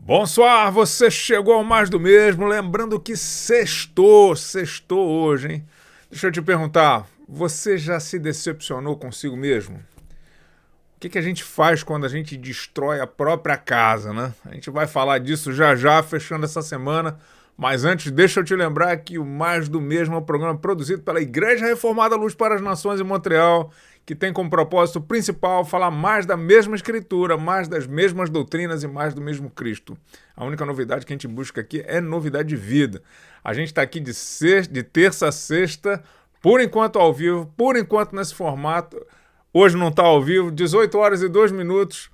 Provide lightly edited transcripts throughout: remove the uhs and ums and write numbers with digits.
Bonsoir, você chegou ao mais do mesmo, lembrando que sextou hoje, hein? Deixa eu te perguntar, você já se decepcionou consigo mesmo? O que a gente faz quando a gente destrói a própria casa, né? A gente vai falar disso já já, fechando essa semana, mas antes deixa eu te lembrar que o Mais do Mesmo é um programa produzido pela Igreja Reformada Luz para as Nações em Montreal, que tem como propósito principal falar mais da mesma escritura, mais das mesmas doutrinas e mais do mesmo Cristo. A única novidade que a gente busca aqui é novidade de vida. A gente está aqui de terça a sexta, por enquanto ao vivo, por enquanto nesse formato. Hoje não está ao vivo, 18 horas e 2 minutos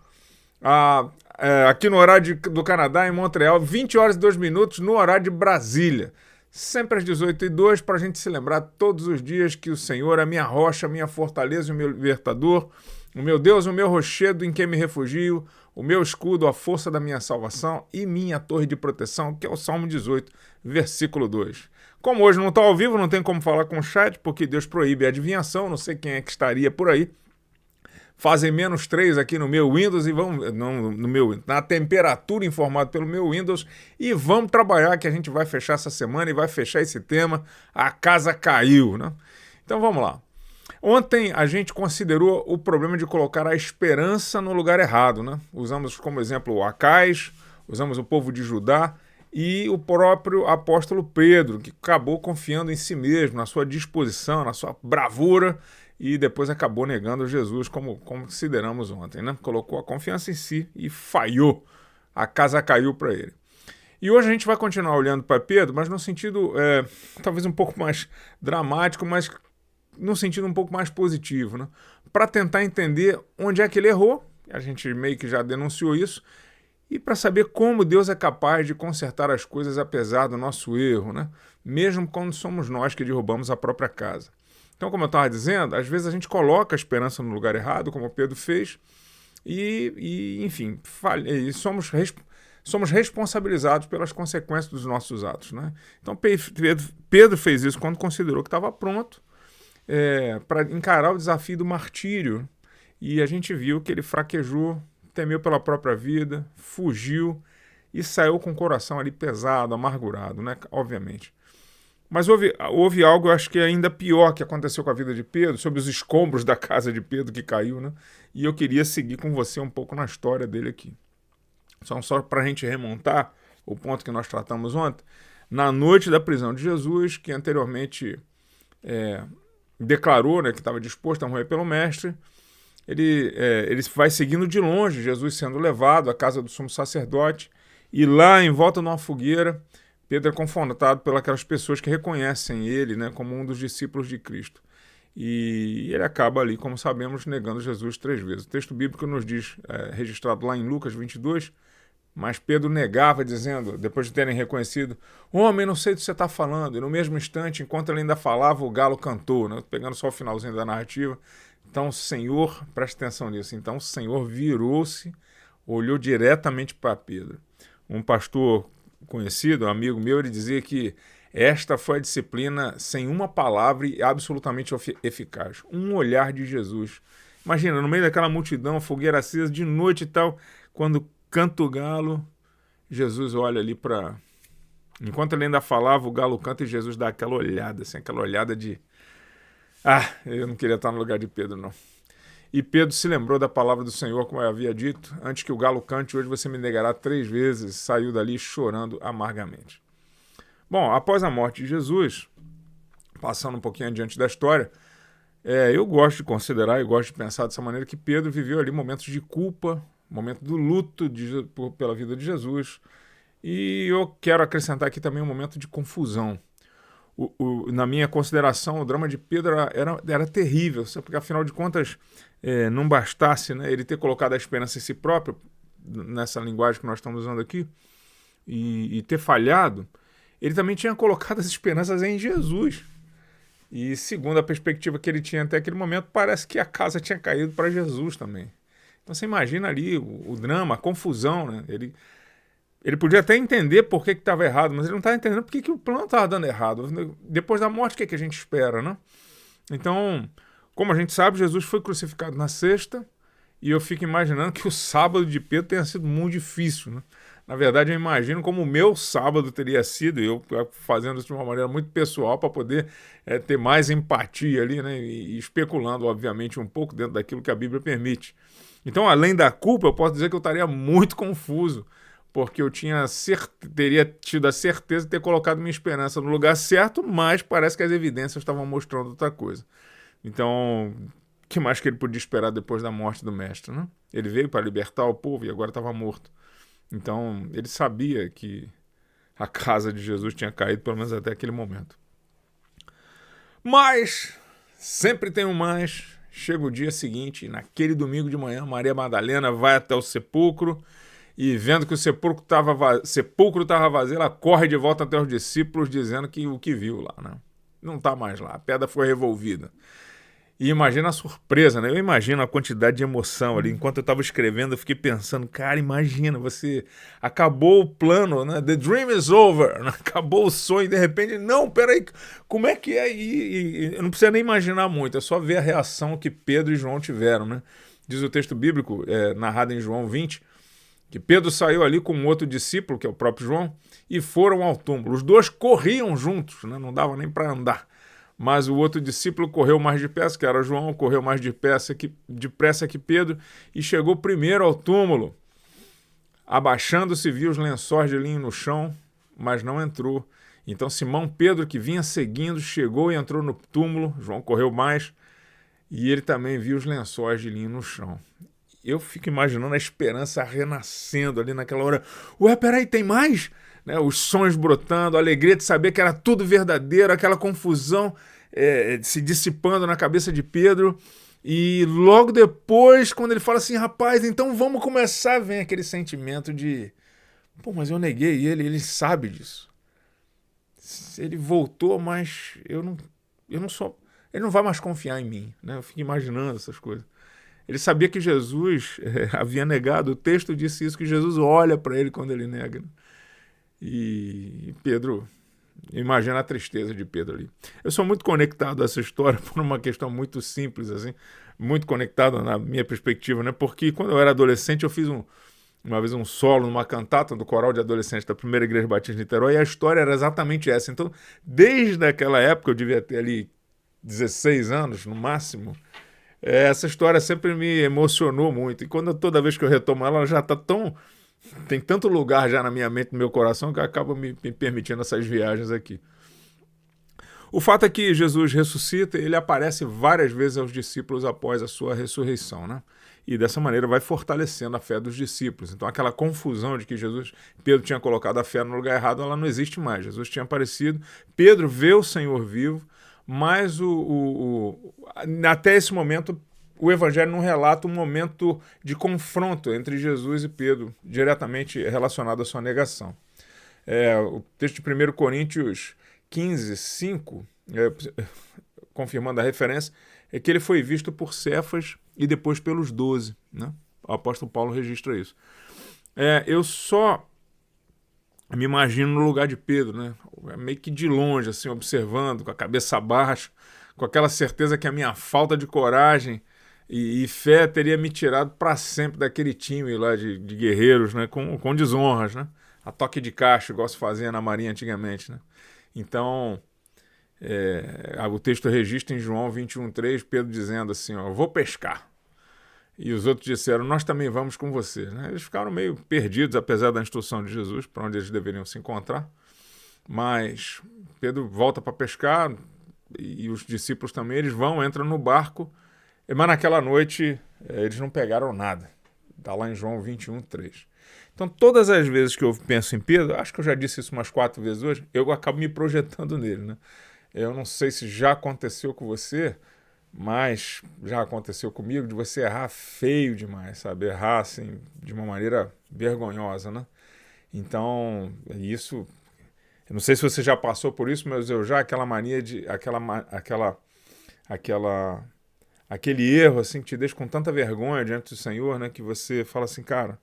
aqui no horário do Canadá, em Montreal, 20 horas e 2 minutos no horário de Brasília. Sempre às 18h02, para a gente se lembrar todos os dias que o Senhor é a minha rocha, a minha fortaleza e o meu libertador, o meu Deus, o meu rochedo em quem me refugio, o meu escudo, a força da minha salvação e minha torre de proteção, que é o Salmo 18, versículo 2. Como hoje não está ao vivo, não tem como falar com o chat, porque Deus proíbe a adivinhação, não sei quem é que estaria por aí. Fazem -3 aqui no meu Windows e vamos na temperatura informada pelo meu Windows e vamos trabalhar que a gente vai fechar essa semana e vai fechar esse tema. A casa caiu, né? Então vamos lá. Ontem a gente considerou o problema de colocar a esperança no lugar errado, né? Usamos como exemplo o Acais, usamos o povo de Judá e o próprio apóstolo Pedro, que acabou confiando em si mesmo, na sua disposição, na sua bravura, e depois acabou negando Jesus, como consideramos ontem, né? Colocou a confiança em si e falhou. A casa caiu para ele. E hoje a gente vai continuar olhando para Pedro, mas no sentido talvez um pouco mais dramático, mas no sentido um pouco mais positivo, né? Para tentar entender onde é que ele errou, a gente meio que já denunciou isso, e para saber como Deus é capaz de consertar as coisas apesar do nosso erro, né? Mesmo quando somos nós que derrubamos a própria casa. Então, como eu estava dizendo, às vezes a gente coloca a esperança no lugar errado, como o Pedro fez, enfim, somos responsabilizados pelas consequências dos nossos atos, né? Então, Pedro fez isso quando considerou que estava pronto para encarar o desafio do martírio, e a gente viu que ele fraquejou, temeu pela própria vida, fugiu e saiu com o coração ali pesado, amargurado, né? Obviamente. Mas houve algo, eu acho que ainda pior que aconteceu com a vida de Pedro, sobre os escombros da casa de Pedro que caiu, né? E eu queria seguir com você um pouco na história dele aqui. Só para a gente remontar o ponto que nós tratamos ontem, na noite da prisão de Jesus, que anteriormente declarou, né, que estava disposto a morrer pelo mestre, ele vai seguindo de longe, Jesus sendo levado à casa do sumo sacerdote, e lá em volta de uma fogueira, Pedro é confrontado pelas pessoas que reconhecem ele, né, como um dos discípulos de Cristo. E ele acaba ali, como sabemos, negando Jesus 3 vezes. O texto bíblico nos diz, registrado lá em Lucas 22, mas Pedro negava, dizendo, depois de terem reconhecido, homem, não sei do que você está falando. E no mesmo instante, enquanto ele ainda falava, o galo cantou, né, pegando só o finalzinho da narrativa. Então o Senhor, presta atenção nisso, então o Senhor virou-se, olhou diretamente para Pedro. Um pastor conhecido, um amigo meu, ele dizia que esta foi a disciplina sem uma palavra e absolutamente eficaz. Um olhar de Jesus. Imagina, no meio daquela multidão, fogueira acesa, de noite e tal, quando canta o galo, Jesus olha ali para... Enquanto ele ainda falava, o galo canta e Jesus dá aquela olhada, assim, aquela olhada de... eu não queria estar no lugar de Pedro, não. E Pedro se lembrou da palavra do Senhor, como eu havia dito, antes que o galo cante, hoje você me negará 3 vezes, saiu dali chorando amargamente. Bom, após a morte de Jesus, passando um pouquinho adiante da história, eu gosto de considerar e gosto de pensar dessa maneira que Pedro viveu ali momentos de culpa, momento do luto pela vida de Jesus, e eu quero acrescentar aqui também um momento de confusão. Na minha consideração, o drama de Pedro era terrível, porque afinal de contas não bastasse, né, ele ter colocado a esperança em si próprio, nessa linguagem que nós estamos usando aqui, e ter falhado, ele também tinha colocado as esperanças em Jesus. E segundo a perspectiva que ele tinha até aquele momento, parece que a casa tinha caído para Jesus também. Então você imagina ali o drama, a confusão, né? Ele podia até entender por que estava errado, mas ele não estava entendendo por que o plano estava dando errado. Depois da morte, o que a gente espera, né? Então, como a gente sabe, Jesus foi crucificado na sexta, e eu fico imaginando que o sábado de Pedro tenha sido muito difícil, né? Na verdade, eu imagino como o meu sábado teria sido, eu fazendo isso de uma maneira muito pessoal para poder ter mais empatia ali, né? E especulando, obviamente, um pouco dentro daquilo que a Bíblia permite. Então, além da culpa, eu posso dizer que eu estaria muito confuso, porque eu teria tido a certeza de ter colocado minha esperança no lugar certo, mas parece que as evidências estavam mostrando outra coisa. Então, o que mais que ele podia esperar depois da morte do mestre, né? Ele veio para libertar o povo e agora estava morto. Então, ele sabia que a casa de Jesus tinha caído, pelo menos até aquele momento. Mas, sempre tem um mais. Chega o dia seguinte, e naquele domingo de manhã, Maria Madalena vai até o sepulcro e, vendo que o sepulcro estava vazio, ela corre de volta até os discípulos, dizendo que o que viu lá, né? Não está mais lá, a pedra foi revolvida. E imagina a surpresa, né? Eu imagino a quantidade de emoção ali. Enquanto eu estava escrevendo, eu fiquei pensando, cara, imagina, você acabou o plano, né? The dream is over, né? Acabou o sonho, e de repente, não, peraí, como é que é? E eu não precisa nem imaginar muito, é só ver a reação que Pedro e João tiveram, né? Diz o texto bíblico, narrado em João 20, que Pedro saiu ali com um outro discípulo, que é o próprio João, e foram ao túmulo. Os dois corriam juntos, né? Não dava nem para andar. Mas o outro discípulo correu mais depressa, que era João, correu mais depressa que Pedro, e chegou primeiro ao túmulo. Abaixando-se, viu os lençóis de linho no chão, mas não entrou. Então Simão Pedro, que vinha seguindo, chegou e entrou no túmulo. João correu mais, e ele também viu os lençóis de linho no chão. Eu fico imaginando a esperança renascendo ali naquela hora. Ué, peraí, tem mais? Né, os sonhos brotando, a alegria de saber que era tudo verdadeiro, aquela confusão se dissipando na cabeça de Pedro. E logo depois, quando ele fala assim, rapaz, então vamos começar, vem aquele sentimento de, pô, mas eu neguei ele sabe disso. Ele voltou, mas eu não sou, ele não vai mais confiar em mim, né? Eu fico imaginando essas coisas. Ele sabia que Jesus havia negado, o texto disse isso, que Jesus olha para ele quando ele nega, né? E Pedro, imagina a tristeza de Pedro ali. Eu sou muito conectado a essa história por uma questão muito simples, assim, muito conectado na minha perspectiva, né? Porque quando eu era adolescente eu fiz uma vez um solo numa cantata do coral de adolescentes da Primeira Igreja Batista de Niterói, e a história era exatamente essa. Então, desde aquela época, eu devia ter ali 16 anos no máximo, essa história sempre me emocionou muito. E toda vez que eu retomo ela já está tão... Tem tanto lugar já na minha mente, no meu coração, que acaba me permitindo essas viagens aqui. O fato é que Jesus ressuscita, ele aparece várias vezes aos discípulos após a sua ressurreição, né? E dessa maneira vai fortalecendo a fé dos discípulos. Então aquela confusão de que Pedro tinha colocado a fé no lugar errado, ela não existe mais. Jesus tinha aparecido, Pedro vê o Senhor vivo, mas até esse momento o Evangelho não relata um momento de confronto entre Jesus e Pedro, diretamente relacionado à sua negação. O texto de 1 Coríntios 15, 5, confirmando a referência, é que ele foi visto por Cefas e depois pelos 12. Né? O apóstolo Paulo registra isso. Eu só me imagino no lugar de Pedro, né? Meio que de longe, assim, observando, com a cabeça baixa, com aquela certeza que a minha falta de coragem e fé teria me tirado para sempre daquele time lá de guerreiros, né? Com desonras, né? A toque de caixa, igual se fazia na Marinha antigamente, né? Então, o texto registra em João 21,3, Pedro dizendo assim, ó, vou pescar. E os outros disseram, nós também vamos com você. Né? Eles ficaram meio perdidos, apesar da instrução de Jesus, para onde eles deveriam se encontrar. Mas Pedro volta para pescar, e os discípulos também, eles entram no barco, mas naquela noite eles não pegaram nada. Está lá em João 21,3. Então, todas as vezes que eu penso em Pedro, acho que eu já disse isso umas 4 vezes hoje, eu acabo me projetando nele. Né? Eu não sei se já aconteceu com você, mas já aconteceu comigo de você errar feio demais, sabe? Errar assim, de uma maneira vergonhosa, né? Então, isso... Eu não sei se você já passou por isso, mas eu já, aquela mania de... Aquele erro, assim, que te deixa com tanta vergonha diante do Senhor, né? Que você fala assim, cara,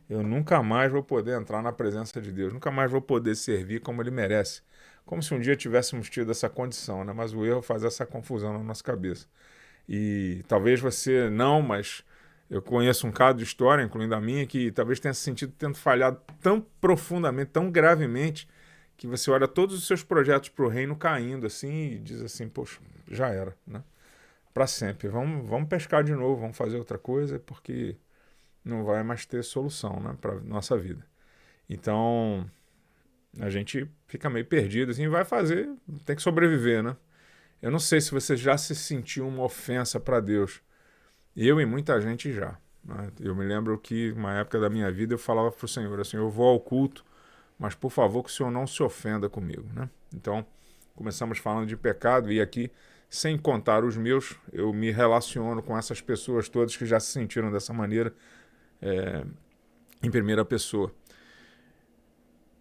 eu nunca mais vou poder entrar na presença de Deus, nunca mais vou poder servir como Ele merece. Como se um dia tivéssemos tido essa condição, né? Mas o erro faz essa confusão na nossa cabeça. E talvez você não, mas Eu conheço um caso de história, incluindo a minha, que talvez tenha se sentido tendo falhado tão profundamente, tão gravemente, que você olha todos os seus projetos para o reino caindo assim e diz assim, poxa, já era, né? Para sempre. Vamos pescar de novo, vamos fazer outra coisa, porque não vai mais ter solução, né, para nossa vida. Então, a gente fica meio perdido, assim, vai fazer, tem que sobreviver, né? Eu não sei se você já se sentiu uma ofensa para Deus. Eu e muita gente já, né? Eu me lembro que, uma época da minha vida, eu falava para o Senhor, assim, eu vou ao culto, mas por favor que o Senhor não se ofenda comigo, né? Então, começamos falando de pecado e aqui, sem contar os meus, eu me relaciono com essas pessoas todas que já se sentiram dessa maneira em primeira pessoa.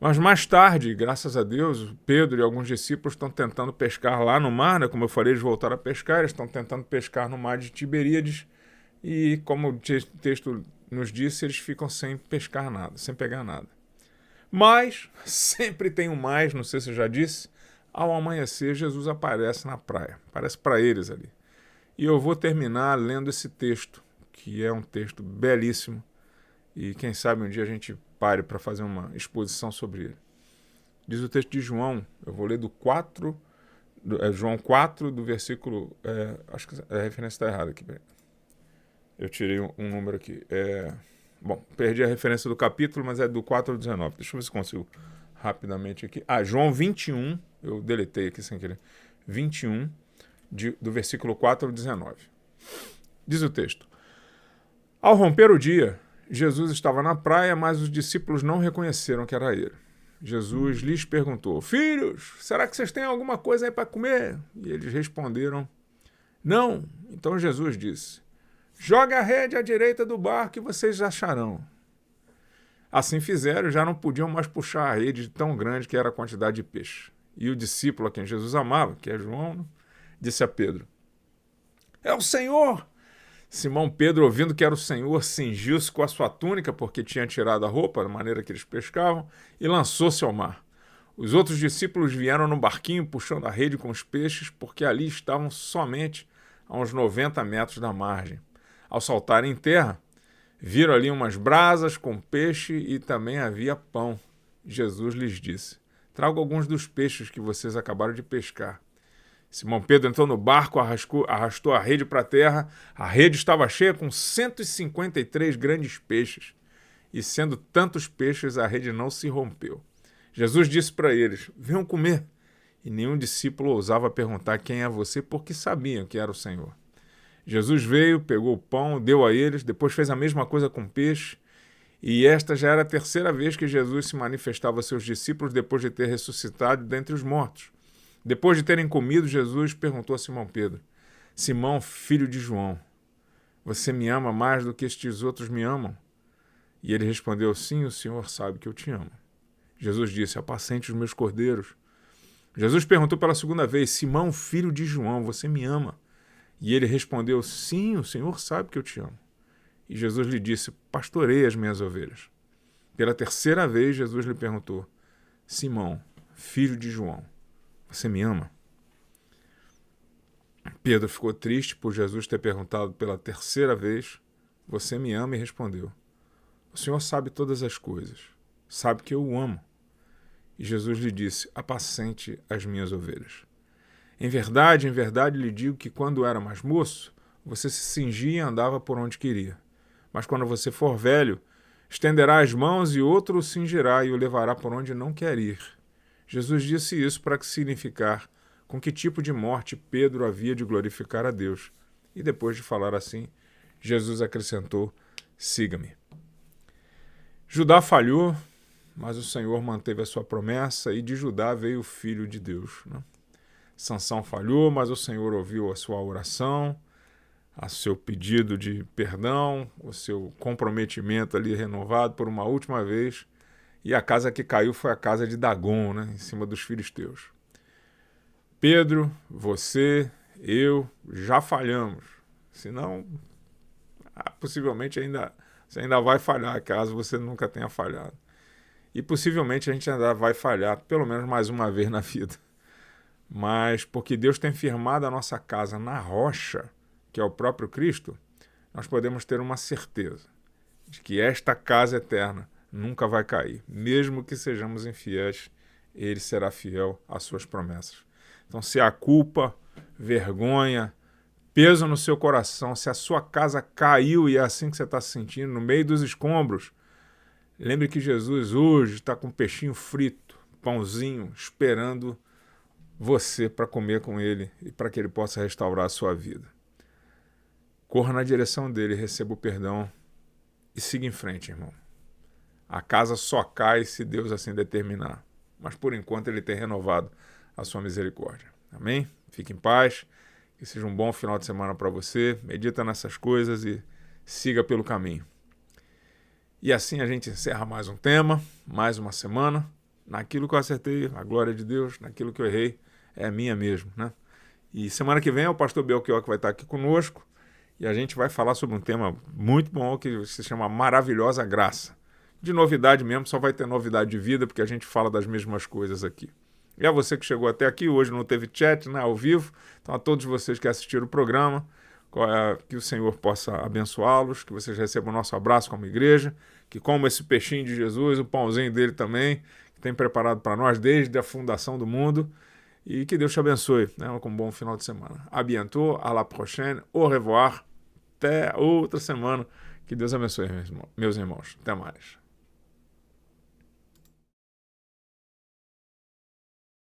Mas mais tarde, graças a Deus, Pedro e alguns discípulos estão tentando pescar lá no mar, né? Como eu falei, eles voltaram a pescar, eles estão tentando pescar no mar de Tiberíades e, como o texto nos disse, eles ficam sem pescar nada, sem pegar nada. Mas, sempre tem um mais, não sei se eu já disse, ao amanhecer Jesus aparece na praia, aparece para eles ali. E eu vou terminar lendo esse texto, que é um texto belíssimo, e quem sabe um dia a gente pare para fazer uma exposição sobre ele. Diz o texto de João, eu vou ler do 4, João 4, do versículo, acho que a referência está errada aqui, eu tirei um número aqui, bom, perdi a referência do capítulo, mas é do 4 ao 19, deixa eu ver se consigo rapidamente aqui, João 21, eu deletei aqui sem querer, 21, do versículo 4 ao 19. Diz o texto, ao romper o dia, Jesus estava na praia, mas os discípulos não reconheceram que era ele. Jesus lhes perguntou, filhos, será que vocês têm alguma coisa aí para comer? E eles responderam, não. Então Jesus disse, joga a rede à direita do barco e vocês acharão. Assim fizeram, já não podiam mais puxar a rede de tão grande que era a quantidade de peixe. E o discípulo a quem Jesus amava, que é João, disse a Pedro, é o Senhor! Simão Pedro, ouvindo que era o Senhor, cingiu-se com a sua túnica, porque tinha tirado a roupa, da maneira que eles pescavam, e lançou-se ao mar. Os outros discípulos vieram no barquinho, puxando a rede com os peixes, porque ali estavam somente a uns 90 metros da margem. Ao saltarem em terra, viram ali umas brasas com peixe e também havia pão. Jesus lhes disse, trago alguns dos peixes que vocês acabaram de pescar. Simão Pedro entrou no barco, arrastou a rede para a terra. A rede estava cheia com 153 grandes peixes. E sendo tantos peixes, a rede não se rompeu. Jesus disse para eles, venham comer. E nenhum discípulo ousava perguntar quem é você, porque sabiam que era o Senhor. Jesus veio, pegou o pão, deu a eles, depois fez a mesma coisa com o peixe. E esta já era a terceira vez que Jesus se manifestava a seus discípulos depois de ter ressuscitado dentre os mortos. Depois de terem comido, Jesus perguntou a Simão Pedro, Simão, filho de João, você me ama mais do que estes outros me amam? E ele respondeu, sim, o Senhor sabe que eu te amo. Jesus disse, apacente os meus cordeiros. Jesus perguntou pela segunda vez, Simão, filho de João, você me ama? E ele respondeu, sim, o Senhor sabe que eu te amo. E Jesus lhe disse, pastorei as minhas ovelhas. Pela terceira vez, Jesus lhe perguntou, Simão, filho de João, você me ama? Pedro ficou triste por Jesus ter perguntado pela terceira vez, você me ama? E respondeu, o Senhor sabe todas as coisas, sabe que eu o amo. E Jesus lhe disse, apacente as minhas ovelhas. Em verdade lhe digo que quando era mais moço, você se cingia e andava por onde queria. Mas quando você for velho, estenderá as mãos e outro o cingirá e o levará por onde não quer ir. Jesus disse isso para significar com que tipo de morte Pedro havia de glorificar a Deus. E depois de falar assim, Jesus acrescentou, siga-me. Judá falhou, mas o Senhor manteve a sua promessa e de Judá veio o Filho de Deus, né? Sansão falhou, mas o Senhor ouviu a sua oração, a seu pedido de perdão, o seu comprometimento ali renovado por uma última vez. E a casa que caiu foi a casa de Dagon, né, em cima dos filisteus. Pedro, você, eu, já falhamos. Senão, possivelmente você ainda vai falhar, caso você nunca tenha falhado. E possivelmente a gente ainda vai falhar, pelo menos mais uma vez na vida. Mas porque Deus tem firmado a nossa casa na rocha, que é o próprio Cristo, nós podemos ter uma certeza de que esta casa eterna nunca vai cair. Mesmo que sejamos infiéis, ele será fiel às suas promessas. Então, se há culpa, vergonha, peso no seu coração, se a sua casa caiu e é assim que você está se sentindo, no meio dos escombros, lembre que Jesus hoje está com um peixinho frito, pãozinho, esperando você para comer com ele e para que ele possa restaurar a sua vida. Corra na direção dele, receba o perdão e siga em frente, irmão. A casa só cai se Deus assim determinar, mas por enquanto ele tem renovado a sua misericórdia. Amém? Fique em paz, que seja um bom final de semana para você, medita nessas coisas e siga pelo caminho. E assim a gente encerra mais um tema, mais uma semana. Naquilo que eu acertei, a glória de Deus, naquilo que eu errei, é minha mesmo, né? E semana que vem é o pastor Belchior que vai estar aqui conosco e a gente vai falar sobre um tema muito bom que se chama Maravilhosa Graça. De novidade mesmo, só vai ter novidade de vida, porque a gente fala das mesmas coisas aqui. E a você que chegou até aqui, hoje não teve chat, né, ao vivo, então a todos vocês que assistiram o programa, que o Senhor possa abençoá-los, que vocês recebam o nosso abraço como igreja, que comam esse peixinho de Jesus, o pãozinho dele também, que tem preparado para nós desde a fundação do mundo, e que Deus te abençoe, né, com um bom final de semana. À bientôt, à la prochaine, au revoir, até outra semana, que Deus abençoe, meus irmãos. Até mais.